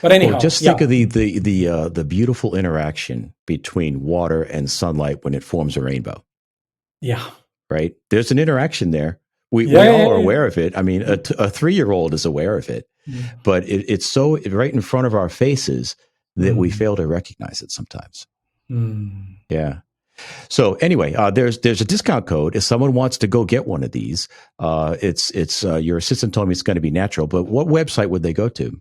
A: But
B: Well,
A: anyhow,
B: just
A: yeah,
B: think of the beautiful interaction between water and sunlight when it forms a rainbow.
A: yeah,
B: Right? There's an interaction there. We
A: yeah,
B: all are
A: yeah,
B: aware of it. I mean, a 3-year-old is aware of it,
A: yeah.
B: but it's so right in front of our faces that we
A: Mm,
B: fail to recognize it sometimes.
A: mm.
B: Yeah. So anyway, there's a discount code if someone wants to go get one of these. It's your assistant told me it's going to be natural, but what website would they go to?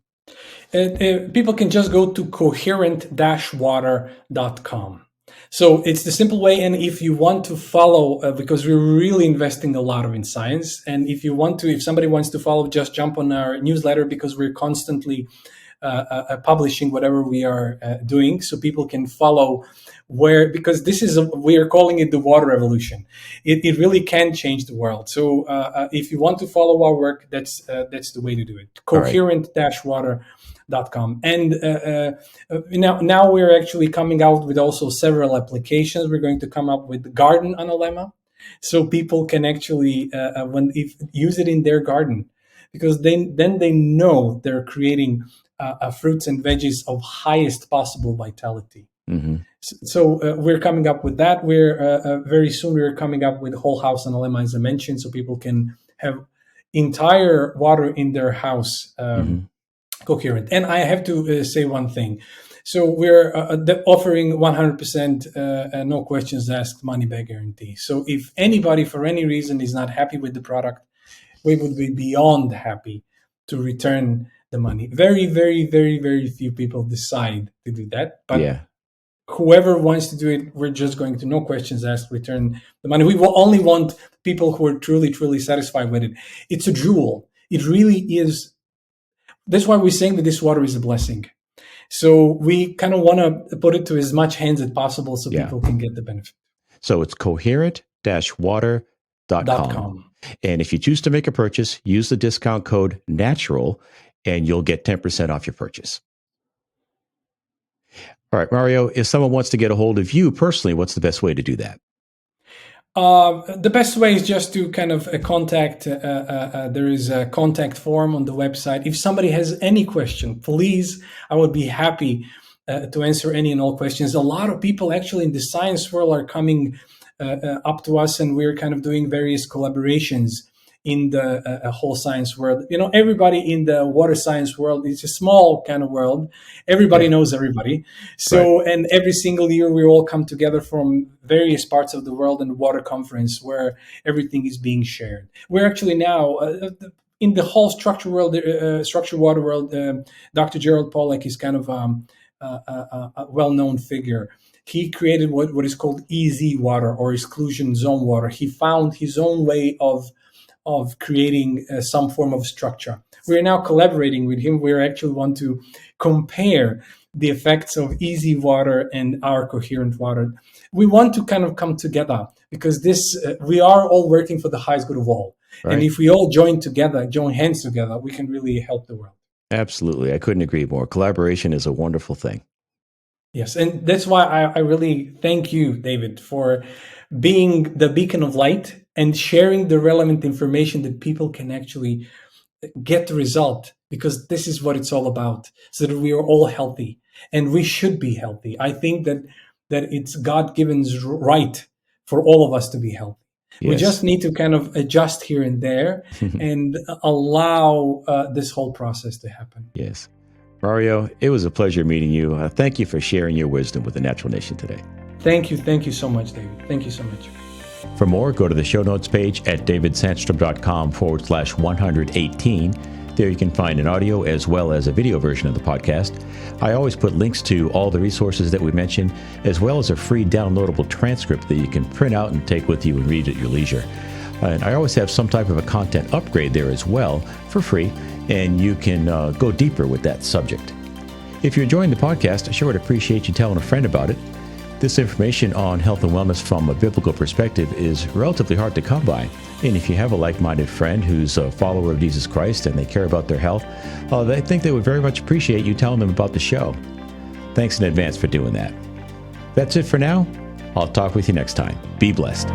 A: People can just go to coherent-water.com. So it's the simple way. And if you want to follow, because we're really investing a lot in science, and if somebody wants to follow, just jump on our newsletter because we're constantly publishing whatever we are doing, so people can follow because we are calling it the water revolution. It really can change the world. So if you want to follow our work, that's the way to do it. Coherent-water.com. And now we're actually coming out with also several applications. We're going to come up with the garden Analeema, so people can actually use it in their garden, because then they know they're creating fruits and veggies of highest possible vitality.
B: Mm-hmm.
A: So we're coming up with that. We're very soon we're coming up with whole house Analeema, as I mentioned, so people can have entire water in their house coherent. And I have to say one thing. So we're offering 100% no questions asked money back guarantee. So if anybody for any reason is not happy with the product, we would be beyond happy to return the money. Very, very, very, very few people decide to do that. But
B: Yeah.
A: whoever wants to do it, we're just going to, no questions asked, return the money. We will only want people who are truly, truly satisfied with it. It's a jewel. It really is. That's why we're saying that this water is a blessing. So we kind of want to put it to as much hands as possible so people can get the benefit.
B: So it's coherent-water.com. And if you choose to make a purchase, use the discount code NATURAL and you'll get 10% off your purchase. All right, Mario, if someone wants to get a hold of you personally, what's the best way to do that?
A: The best way is just to kind of contact. There is a contact form on the website. If somebody has any question, please, I would be happy to answer any and all questions. A lot of people actually in the science world are coming up to us, and we're kind of doing various collaborations in the whole science world. You know, everybody in the water science world, it's a small kind of world. Everybody knows everybody. So, and every single year we all come together from various parts of the world in the water conference where everything is being shared. We're actually now in the whole structured water world. Dr. Gerald Pollack is kind of a well-known figure. He created what is called EZ water, or exclusion zone water. He found his own way of creating some form of structure. We're now collaborating with him. We actually want to compare the effects of easy water and our coherent water. We want to kind of come together because we are all working for the highest good of all. Right. And if we all join hands together, we can really help the world.
B: Absolutely. I couldn't agree more. Collaboration is a wonderful thing.
A: Yes. And that's why I really thank you, David, for being the beacon of light and sharing the relevant information that people can actually get the result, because this is what it's all about, so that we are all healthy, and we should be healthy. I think that it's God-given right for all of us to be healthy. Yes. We just need to kind of adjust here and there and allow this whole process to happen.
B: Yes. Mario, it was a pleasure meeting you. Thank you for sharing your wisdom with the Natural Nation today.
A: Thank you. Thank you so much, David. Thank you so much.
B: For more, go to the show notes page at davidsandstrom.com/118 There you can find an audio as well as a video version of the podcast. I always put links to all the resources that we mentioned, as well as a free downloadable transcript that you can print out and take with you and read at your leisure. And I always have some type of a content upgrade there as well for free, and you can go deeper with that subject. If you're enjoying the podcast, I sure would appreciate you telling a friend about it. This information on health and wellness from a biblical perspective is relatively hard to come by. And if you have a like-minded friend who's a follower of Jesus Christ and they care about their health, I think they would very much appreciate you telling them about the show. Thanks in advance for doing that. That's it for now. I'll talk with you next time. Be blessed.